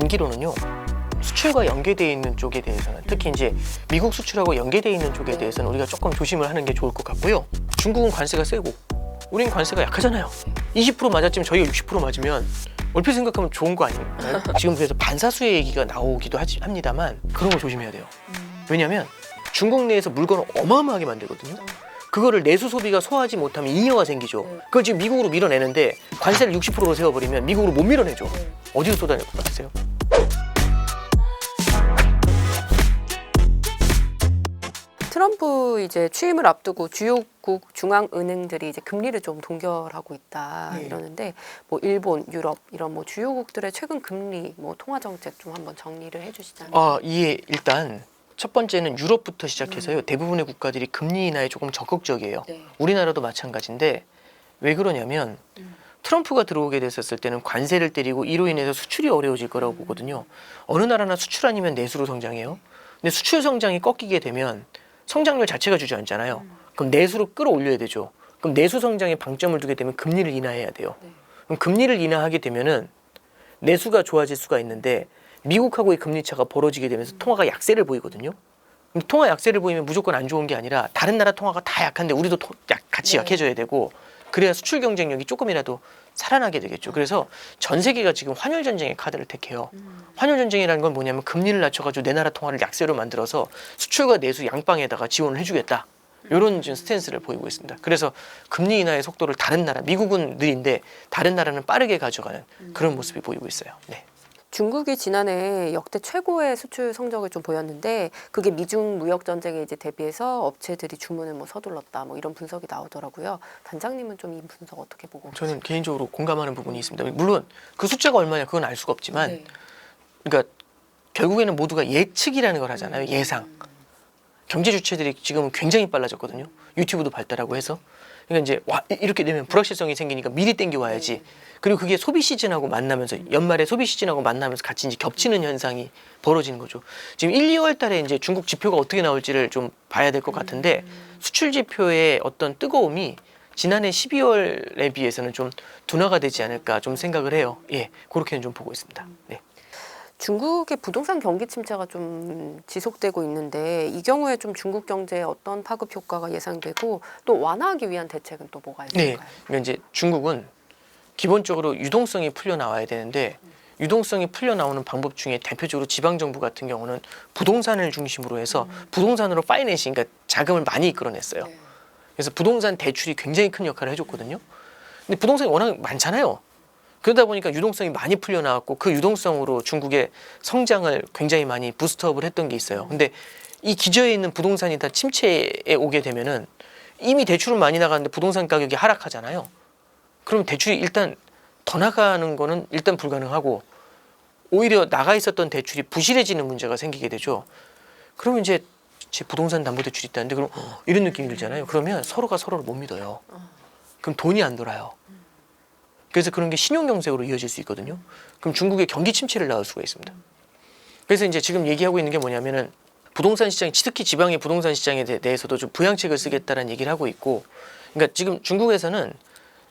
단기로는요. 수출과 연계되어 있는 쪽에 대해서는 특히 이제 미국 수출하고 연계되어 있는 쪽에 대해서는 우리가 조금 조심을 하는 게 좋을 것 같고요. 중국은 관세가 세고 우린 관세가 약하잖아요. 20% 맞았지만 저희가 60% 맞으면 얼핏 생각하면 좋은 거 아닌가요? 지금 그래서 반사수의 얘기가 나오기도 합니다만 그런 거 조심해야 돼요. 왜냐하면 중국 내에서 물건을 어마어마하게 만들거든요. 그거를 내수 소비가 소화하지 못하면 잉여가 생기죠. 그걸 지금 미국으로 밀어내는데 관세를 60%로 세워버리면 미국으로 못 밀어내죠. 어디로 쏟아낼 것 같으세요? 트럼프 이제 취임을 앞두고 주요국 중앙은행들이 이제 금리를 좀 동결하고 있다 이러는데 뭐 일본, 유럽 이런 뭐 주요국들의 최근 금리 뭐 통화 정책 좀 한번 정리를 해주시자면. 이게 일단 첫 번째는 유럽부터 시작해서요. 대부분의 국가들이 금리 인하에 조금 적극적이에요. 네. 우리나라도 마찬가지인데 왜 그러냐면 트럼프가 들어오게 됐었을 때는 관세를 때리고 이로 인해서 수출이 어려워질 거라고 보거든요. 어느 나라나 수출 아니면 내수로 성장해요. 근데 수출 성장이 꺾이게 되면 성장률 자체가 주저앉잖아요. 그럼 내수로 끌어올려야 되죠. 그럼 내수 성장에 방점을 두게 되면 금리를 인하해야 돼요. 그럼 금리를 인하하게 되면은 내수가 좋아질 수가 있는데 미국하고의 금리 차가 벌어지게 되면서 통화가 약세를 보이거든요. 그럼 통화 약세를 보이면 무조건 안 좋은 게 아니라 다른 나라 통화가 다 약한데 우리도 같이 약해져야 되고 그래야 수출 경쟁력이 조금이라도 살아나게 되겠죠. 그래서 전 세계가 지금 환율 전쟁의 카드를 택해요. 환율 전쟁이라는 건 뭐냐면 금리를 낮춰가지고 내 나라 통화를 약세로 만들어서 수출과 내수 양방에다가 지원을 해주겠다. 이런 지금 스탠스를 보이고 있습니다. 그래서 금리 인하의 속도를 다른 나라, 미국은 느린데 다른 나라는 빠르게 가져가는 그런 모습이 보이고 있어요. 네. 중국이 지난해 역대 최고의 수출 성적을 좀 보였는데 그게 미중 무역 전쟁에 이제 대비해서 업체들이 주문을 뭐 서둘렀다 뭐 이런 분석이 나오더라고요. 단장님은 좀 이 분석 어떻게 보고 계세요? 저는 개인적으로 공감하는 부분이 있습니다. 물론 그 숫자가 얼마냐 그건 알 수가 없지만 네. 그러니까 결국에는 모두가 예측이라는 걸 하잖아요. 예상. 경제 주체들이 지금은 굉장히 빨라졌거든요. 유튜브도 발달하고 해서. 그러니까 이제 와 이렇게 되면 불확실성이 생기니까 미리 땡겨 와야지. 그리고 그게 소비 시즌하고 만나면서 연말에 소비 시즌하고 만나면서 같이 이제 겹치는 현상이 벌어지는 거죠. 지금 1, 2월 달에 이제 중국 지표가 어떻게 나올지를 좀 봐야 될 것 같은데 수출 지표의 어떤 뜨거움이 지난해 12월에 비해서는 좀 둔화가 되지 않을까 좀 생각을 해요. 예, 그렇게는 좀 보고 있습니다. 네. 중국의 부동산 경기 침체가 좀 지속되고 있는데 이 경우에 좀 중국 경제에 어떤 파급 효과가 예상되고 또 완화하기 위한 대책은 또 뭐가 있을까요? 네, 그러니까 이제 중국은 기본적으로 유동성이 풀려 나와야 되는데 유동성이 풀려 나오는 방법 중에 대표적으로 지방 정부 같은 경우는 부동산을 중심으로 해서 부동산으로 파이낸싱, 그러니까 자금을 많이 이끌어냈어요. 네. 그래서 부동산 대출이 굉장히 큰 역할을 해줬거든요. 근데 부동산이 워낙 많잖아요. 그러다 보니까 유동성이 많이 풀려 나왔고 그 유동성으로 중국의 성장을 굉장히 많이 부스트업을 했던 게 있어요. 근데 이 기저에 있는 부동산이 다 침체에 오게 되면은 이미 대출은 많이 나가는데 부동산 가격이 하락하잖아요. 그럼 대출이 일단 더 나가는 거는 일단 불가능하고 오히려 나가 있었던 대출이 부실해지는 문제가 생기게 되죠. 그러면 이제 제 부동산 담보대출이 있다는데 그럼 이런 느낌이 들잖아요. 그러면 서로가 서로를 못 믿어요. 그럼 돈이 안 돌아요. 그래서 그런 게 신용경색으로 이어질 수 있거든요. 그럼 중국의 경기 침체를 낳을 수가 있습니다. 그래서 이제 지금 얘기하고 있는 게 뭐냐면은 부동산 시장, 특히 지방의 부동산 시장에 대해서도 좀 부양책을 쓰겠다라는 얘기를 하고 있고, 그러니까 지금 중국에서는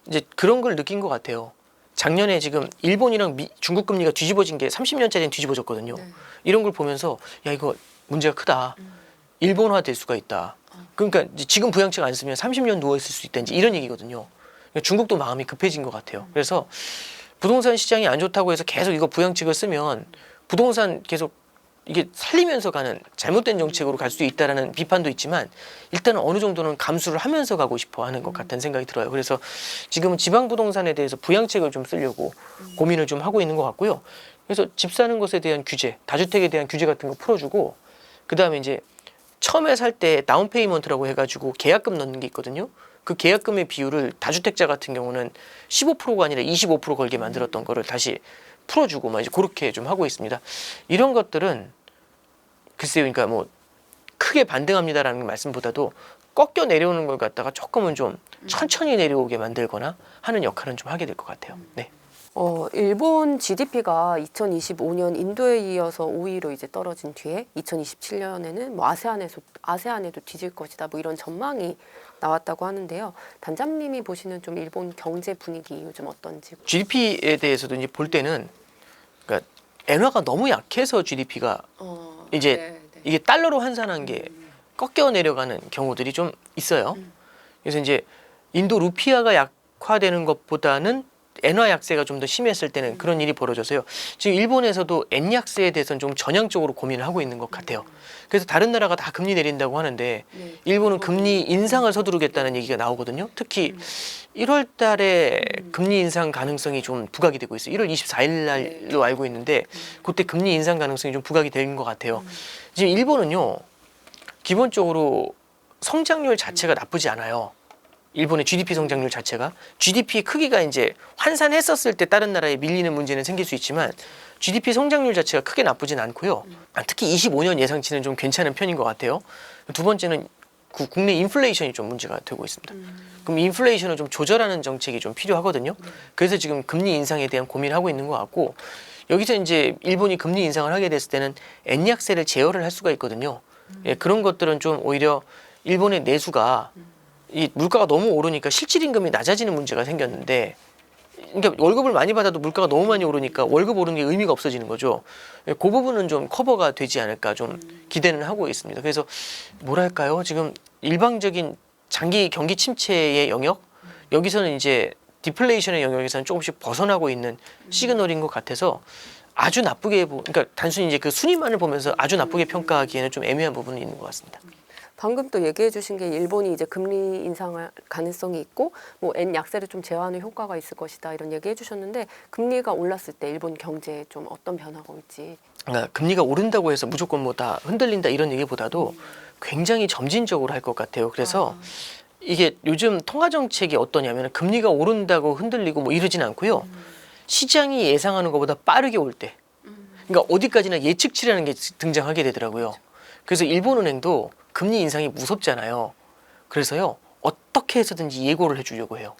이제 그런 걸 느낀 것 같아요. 작년에 지금 일본이랑 중국 금리가 뒤집어진 게 30년짜리는 뒤집어졌거든요. 이런 걸 보면서 야 이거 문제가 크다. 일본화 될 수가 있다. 그러니까 이제 지금 부양책 안 쓰면 30년 누워 있을 수 있다. 이제 이런 얘기거든요. 그러니까 중국도 마음이 급해진 것 같아요. 그래서 부동산 시장이 안 좋다고 해서 계속 이거 부양책을 쓰면 부동산 계속 이게 살리면서 가는 잘못된 정책으로 갈 수 있다라는 비판도 있지만 일단은 어느 정도는 감수를 하면서 가고 싶어 하는 것 같다는 생각이 들어요. 그래서 지금은 지방 부동산에 대해서 부양책을 좀 쓰려고 고민을 좀 하고 있는 것 같고요. 그래서 집 사는 것에 대한 규제, 다주택에 대한 규제 같은 거 풀어주고 그다음에 이제 처음에 살 때 다운페이먼트라고 해가지고 계약금 넣는 게 있거든요. 그 계약금의 비율을 다주택자 같은 경우는 15%가 아니라 25% 걸게 만들었던 거를 다시 풀어주고 막 이제 그렇게 좀 하고 있습니다. 이런 것들은 글쎄요, 그러니까 뭐 크게 반등합니다라는 말씀보다도 꺾여 내려오는 걸 갖다가 조금은 좀 천천히 내려오게 만들거나 하는 역할은 좀 하게 될 것 같아요. 네. 일본 GDP가 2025년 인도에 이어서 5위로 이제 떨어진 뒤에 2027년에는 뭐 아세안에도 뒤질 것이다 뭐 이런 전망이 나왔다고 하는데요. 단장님이 보시는 좀 일본 경제 분위기 요즘 어떤지. GDP에 대해서도 이제 볼 때는 그러니까 엔화가 너무 약해서 GDP가 이제 네. 이게 달러로 환산한 게 꺾여 내려가는 경우들이 좀 있어요. 그래서 이제 인도 루피아가 약화되는 것보다는 엔화 약세가 좀 더 심했을 때는 그런 일이 벌어져서요. 지금 일본에서도 엔 약세에 대해서는 좀 전향적으로 고민을 하고 있는 것 같아요. 그래서 다른 나라가 다 금리 내린다고 하는데 네. 일본은 금리 인상을 서두르겠다는 얘기가 나오거든요. 특히 1월 달에 금리 인상 가능성이 좀 부각이 되고 있어요. 1월 24일 날로 알고 있는데 그때 금리 인상 가능성이 좀 부각이 된 것 같아요. 지금 일본은요. 기본적으로 성장률 자체가 나쁘지 않아요. 일본의 GDP 성장률 자체가 GDP 크기가 이제 환산했었을 때 다른 나라에 밀리는 문제는 생길 수 있지만 GDP 성장률 자체가 크게 나쁘진 않고요. 특히 25년 예상치는 좀 괜찮은 편인 것 같아요. 두 번째는 국내 인플레이션이 좀 문제가 되고 있습니다. 그럼 인플레이션을 좀 조절하는 정책이 좀 필요하거든요. 그래서 지금 금리 인상에 대한 고민을 하고 있는 것 같고 여기서 이제 일본이 금리 인상을 하게 됐을 때는 엔 약세를 제어를 할 수가 있거든요. 예, 그런 것들은 좀 오히려 일본의 내수가 이 물가가 너무 오르니까 실질 임금이 낮아지는 문제가 생겼는데 그러니까 월급을 많이 받아도 물가가 너무 많이 오르니까 월급 오르는 게 의미가 없어지는 거죠. 그 부분은 좀 커버가 되지 않을까 좀 기대는 하고 있습니다. 그래서 뭐랄까요? 지금 일방적인 장기 경기 침체의 영역 여기서는 이제 디플레이션의 영역에서는 조금씩 벗어나고 있는 시그널인 것 같아서 아주 나쁘게 그러니까 단순히 이제 그 순위만을 보면서 아주 나쁘게 평가하기에는 좀 애매한 부분이 있는 것 같습니다. 방금 또 얘기해 주신 게 일본이 이제 금리 인상할 가능성이 있고 뭐 엔 약세를 좀 제어하는 효과가 있을 것이다 이런 얘기해 주셨는데 금리가 올랐을 때 일본 경제에 좀 어떤 변화가 올지. 그러니까 금리가 오른다고 해서 무조건 뭐 다 흔들린다 이런 얘기보다도 굉장히 점진적으로 할 것 같아요. 그래서 이게 요즘 통화 정책이 어떠냐면 금리가 오른다고 흔들리고 뭐 이러진 않고요. 시장이 예상하는 것보다 빠르게 올 때. 그러니까 어디까지나 예측치라는 게 등장하게 되더라고요. 그래서 일본은행도 금리 인상이 무섭잖아요. 그래서요 어떻게 해서든지 예고를 해주려고 해요.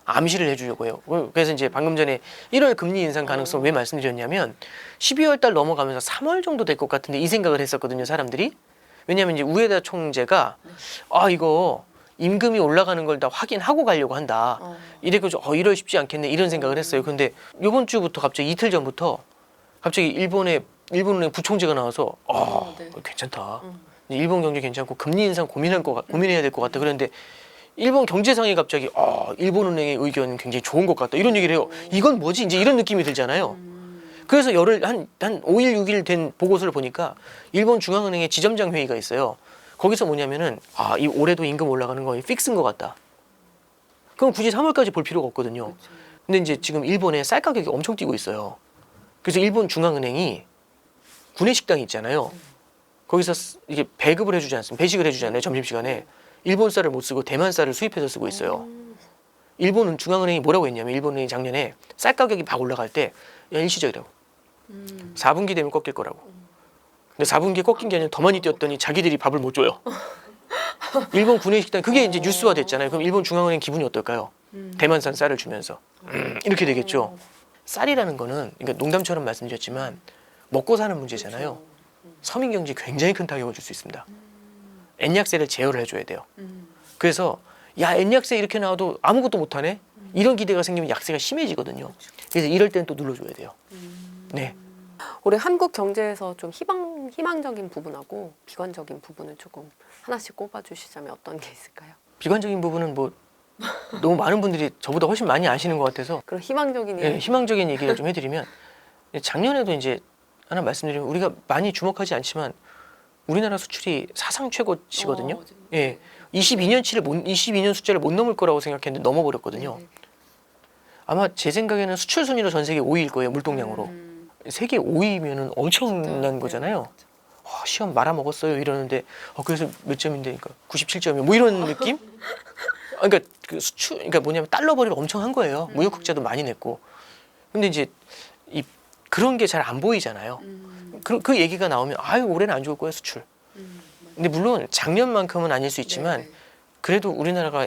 암시를 해주려고 해요. 그래서 이제 방금 전에 1월 금리 인상 가능성 왜 말씀드렸냐면 12월 달 넘어가면서 3월 정도 될 것 같은데 이 생각을 했었거든요, 사람들이. 왜냐하면 이제 우에다 총재가 이거 임금이 올라가는 걸 다 확인하고 가려고 한다. 이래가지고 이럴 쉽지 않겠네 이런 생각을 했어요. 근데 이번 주부터 갑자기 이틀 전부터 갑자기 일본은행 부총재가 나와서 네. 괜찮다. 일본 경제 괜찮고 금리 인상 고민해야 될 것 같다. 그런데 일본 경제상이 갑자기 일본은행의 의견은 굉장히 좋은 것 같다. 이런 얘기를 해요. 이건 뭐지? 이제 이런 느낌이 들잖아요. 그래서 한 5일, 6일 된 보고서를 보니까 일본 중앙은행의 지점장 회의가 있어요. 거기서 뭐냐면은 이 올해도 임금 올라가는 거 픽스인 것 같다. 그럼 굳이 3월까지 볼 필요가 없거든요. 근데 이제 지금 일본의 쌀 가격이 엄청 뛰고 있어요. 그래서 일본 중앙은행이 구내식당이 있잖아요. 거기서 이게 배급을 해주지 않습니까? 배식을 해주잖아요. 점심시간에. 일본 쌀을 못 쓰고 대만 쌀을 수입해서 쓰고 있어요. 일본은 중앙은행이 뭐라고 했냐면 일본은행이 작년에 쌀 가격이 막 올라갈 때 일시적이라고. 4분기 되면 꺾일 거라고. 근데 4분기에 꺾인 게 아니라 더 많이 뛰었더니 자기들이 밥을 못 줘요. 일본 구내식당 그게 이제 뉴스화 됐잖아요. 그럼 일본 중앙은행 기분이 어떨까요? 대만산 쌀을 주면서 이렇게 되겠죠. 쌀이라는 거는 그러니까 농담처럼 말씀드렸지만 먹고 사는 문제잖아요. 서민 경제에 굉장히 큰 타격을 줄 수 있습니다. 엔약세를 제어를 해줘야 돼요. 그래서 엔약세 이렇게 나와도 아무것도 못하네? 이런 기대가 생기면 약세가 심해지거든요. 그래서 이럴 때는 또 눌러줘야 돼요. 네. 올해 한국 경제에서 좀 희망적인 부분하고 비관적인 부분을 조금 하나씩 꼽아주시자면 어떤 게 있을까요? 비관적인 부분은 뭐 너무 많은 분들이 저보다 훨씬 많이 아시는 것 같아서 그럼 희망적인 희망적인 얘기를 좀 해드리면 작년에도 이제 하나 말씀드리면 우리가 많이 주목하지 않지만 우리나라 수출이 사상 최고치거든요. 22년 숫자를 못 넘을 거라고 생각했는데 넘어버렸거든요. 아마 제 생각에는 수출 순위로 전 세계 5위일 거예요, 물동량으로. 세계 5위면은 엄청난 거잖아요. 시험 말아먹었어요 이러는데 그래서 몇 점인데 그러니까 97점이요. 뭐 이런 느낌? 그러니까 그 수출 그러니까 뭐냐면 달러 벌이를 엄청 한 거예요. 무역 흑자도 많이 냈고. 근데 이제 그런 게 잘 안 보이잖아요. 그 얘기가 나오면 올해는 안 좋을 거야 수출. 근데 물론 작년만큼은 아닐 수 있지만 그래도 우리나라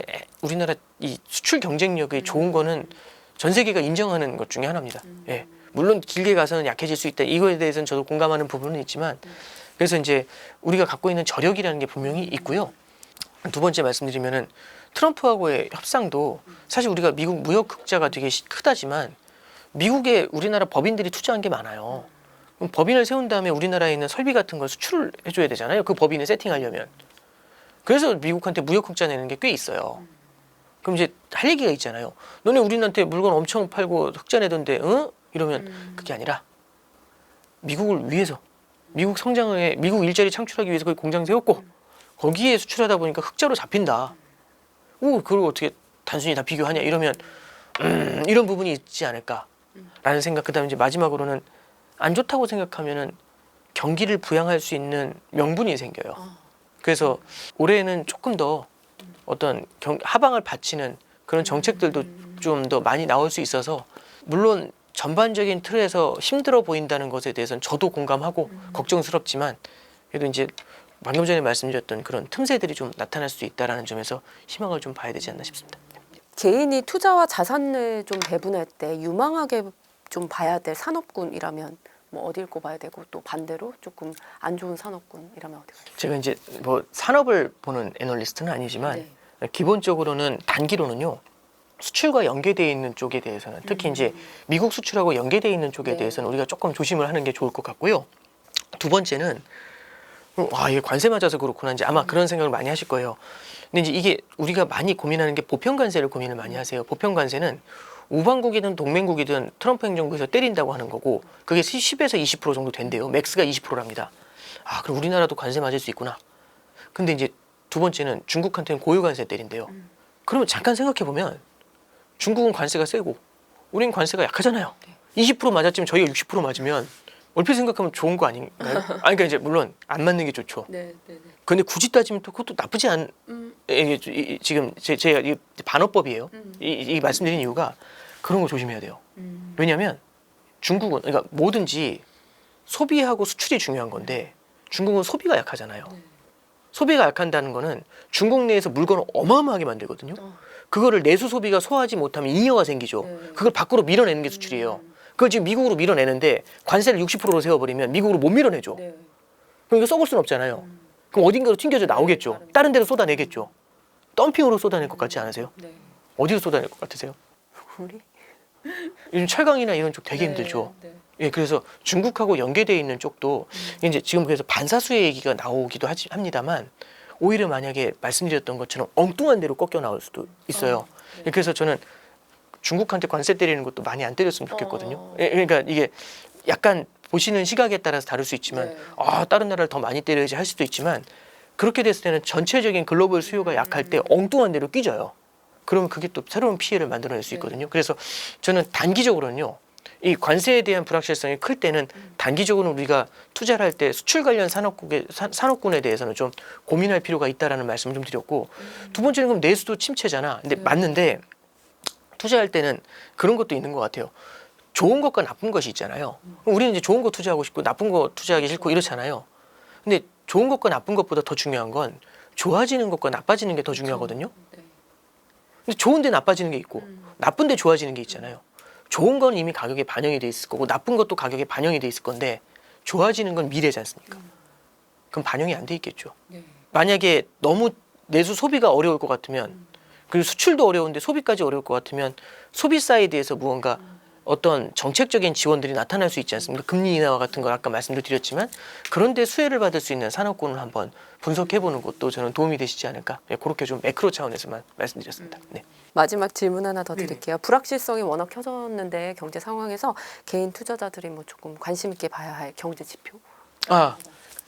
이 수출 경쟁력이 좋은 거는 전 세계가 인정하는 것 중에 하나입니다. 예. 물론 길게 가서는 약해질 수 있다. 이거에 대해서는 저도 공감하는 부분은 있지만 그래서 이제 우리가 갖고 있는 저력이라는 게 분명히 있고요. 두 번째 말씀드리면은 트럼프하고의 협상도 사실 우리가 미국 무역 흑자가 되게 크다지만 미국에 우리나라 법인들이 투자한 게 많아요. 그럼 법인을 세운 다음에 우리나라에 있는 설비 같은 걸 수출을 해줘야 되잖아요. 그 법인을 세팅하려면. 그래서 미국한테 무역 흑자 내는 게 꽤 있어요. 그럼 이제 할 얘기가 있잖아요. 너네 우리한테 물건 엄청 팔고 흑자 내던데, 응? 이러면 그게 아니라 미국을 위해서, 미국 성장에, 미국 일자리 창출하기 위해서 거기 공장 세웠고 거기에 수출하다 보니까 흑자로 잡힌다. 오, 그걸 어떻게 단순히 다 비교하냐 이러면 이런 부분이 있지 않을까라는 생각. 그다음에 이제 마지막으로는 안 좋다고 생각하면은 경기를 부양할 수 있는 명분이 생겨요. 그래서 올해는 조금 더 어떤 하방을 받치는 그런 정책들도 좀 더 많이 나올 수 있어서, 물론 전반적인 틀에서 힘들어 보인다는 것에 대해서는 저도 공감하고 걱정스럽지만, 그래도 이제 방금 전에 말씀드렸던 그런 틈새들이 좀 나타날 수 있다라는 점에서 희망을 좀 봐야 되지 않나 싶습니다. 개인이 투자와 자산을 좀 배분할 때 유망하게 좀 봐야 될 산업군이라면 뭐 어딜 꼽아야 되고, 또 반대로 조금 안 좋은 산업군이라면 어디 가요? 제가 이제 뭐 산업을 보는 애널리스트는 아니지만 기본적으로는 단기로는요, 수출과 연계되어 있는 쪽에 대해서는, 특히 이제 미국 수출하고 연계되어 있는 쪽에 대해서는 우리가 조금 조심을 하는 게 좋을 것 같고요. 두 번째는 이게 관세 맞아서 그렇구나, 이제 아마 그런 생각을 많이 하실 거예요. 근데 이제 이게 우리가 많이 고민하는 게 보편 관세를 고민을 많이 하세요. 보편 관세는 우방국이든 동맹국이든 트럼프 행정부에서 때린다고 하는 거고, 그게 10에서 20% 정도 된대요. 맥스가 20%랍니다. 그럼 우리나라도 관세 맞을 수 있구나. 근데 이제 두 번째는 중국한테는 고유 관세 때린대요. 그러면 잠깐 생각해 보면 중국은 관세가 세고 우린 관세가 약하잖아요. 20% 맞았지만 저희가 60% 맞으면 얼핏 생각하면 좋은 거 아닌가요? 그러니까 이제 물론 안 맞는 게 좋죠. 근데 굳이 따지면 또 그것도 나쁘지 않. 이게 지금 제가 이 반어법이에요. 이 말씀드린 이유가 그런 거 조심해야 돼요. 왜냐하면 중국은, 그러니까 뭐든지 소비하고 수출이 중요한 건데 중국은 소비가 약하잖아요. 소비가 약한다는 거는 중국 내에서 물건을 어마어마하게 만들거든요. 그거를 내수 소비가 소화하지 못하면 잉여가 생기죠. 그걸 밖으로 밀어내는 게 수출이에요. 그걸 지금 미국으로 밀어내는데 관세를 60%로 세워버리면 미국으로 못 밀어내죠. 그럼 이거 써볼 수는 없잖아요. 그럼 어딘가로 튕겨져 나오겠죠. 다른 데로 쏟아내겠죠. 덤핑으로 쏟아낼 것 같지 않으세요? 어디로 쏟아낼 것 같으세요? 우리? 요즘 철강이나 이런 쪽 되게 힘들죠. 예, 그래서 중국하고 연계되어 있는 쪽도 이제 지금 그래서 반사수의 얘기가 나오기도 합니다만, 오히려 만약에 말씀드렸던 것처럼 엉뚱한 데로 꺾여 나올 수도 있어요. 그래서 저는 중국한테 관세 때리는 것도 많이 안 때렸으면 좋겠거든요. 예, 그러니까 이게 약간 보시는 시각에 따라서 다를 수 있지만, 다른 나라를 더 많이 때려야지 할 수도 있지만, 그렇게 됐을 때는 전체적인 글로벌 수요가 약할 때 엉뚱한 데로 끼져요. 그러면 그게 또 새로운 피해를 만들어낼 수 있거든요. 그래서 저는 단기적으로는요, 이 관세에 대한 불확실성이 클 때는 단기적으로 우리가 투자를 할 때 수출 관련 산업군에 대해서는 좀 고민할 필요가 있다라는 말씀을 좀 드렸고, 두 번째는 그럼 내수도 침체잖아. 근데 맞는데 투자할 때는 그런 것도 있는 것 같아요. 좋은 것과 나쁜 것이 있잖아요. 우리는 이제 좋은 거 투자하고 싶고 나쁜 거 투자하기 싫고 이렇잖아요. 근데 좋은 것과 나쁜 것보다 더 중요한 건 좋아지는 것과 나빠지는 게 더 중요하거든요. 근데 좋은데 나빠지는 게 있고 나쁜데 좋아지는 게 있잖아요. 좋은 건 이미 가격에 반영이 돼 있을 거고 나쁜 것도 가격에 반영이 돼 있을 건데 좋아지는 건 미래지 않습니까? 그럼 반영이 안 돼 있겠죠. 만약에 너무 내수 소비가 어려울 것 같으면, 그리고 수출도 어려운데 소비까지 어려울 것 같으면 소비 사이드에서 무언가 어떤 정책적인 지원들이 나타날 수 있지 않습니까? 금리 인하와 같은 걸 아까 말씀도 드렸지만, 그런데 수혜를 받을 수 있는 산업군을 한번 분석해보는 것도 저는 도움이 되시지 않을까. 그렇게 좀 매크로 차원에서만 말씀드렸습니다. 네. 마지막 질문 하나 더 드릴게요. 불확실성이 워낙 켜졌는데 경제 상황에서 개인 투자자들이 뭐 조금 관심 있게 봐야 할 경제 지표?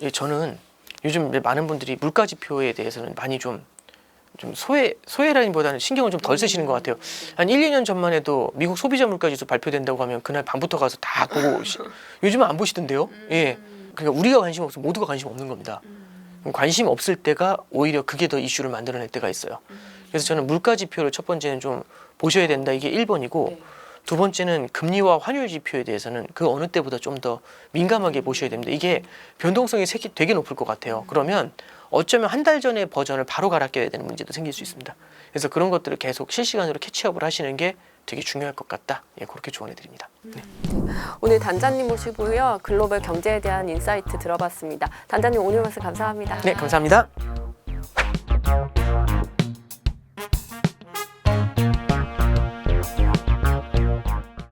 예, 저는 요즘 많은 분들이 물가 지표에 대해서는 많이 좀 소외라기보다는 신경을 좀 덜 쓰시는 것 같아요. 한 1, 2년 전만 해도 미국 소비자 물가지수 발표된다고 하면 그날 밤부터 가서 다 보고 요즘은 안 보시던데요. 예, 그러니까 우리가 관심 없으면 모두가 관심 없는 겁니다. 관심 없을 때가 오히려 그게 더 이슈를 만들어낼 때가 있어요. 그래서 저는 물가 지표를 첫 번째는 좀 보셔야 된다, 이게 1번이고 두 번째는 금리와 환율 지표에 대해서는 그 어느 때보다 좀 더 민감하게 보셔야 됩니다. 이게 변동성이 되게 높을 것 같아요. 그러면 어쩌면 한 달 전에 버전을 바로 갈아 껴야 되는 문제도 생길 수 있습니다. 그래서 그런 것들을 계속 실시간으로 캐치업을 하시는 게 되게 중요할 것 같다. 예, 그렇게 조언해 드립니다. 네. 오늘 단장님 모시고요. 글로벌 경제에 대한 인사이트 들어봤습니다. 단장님 오늘 말씀 감사합니다. 네, 감사합니다.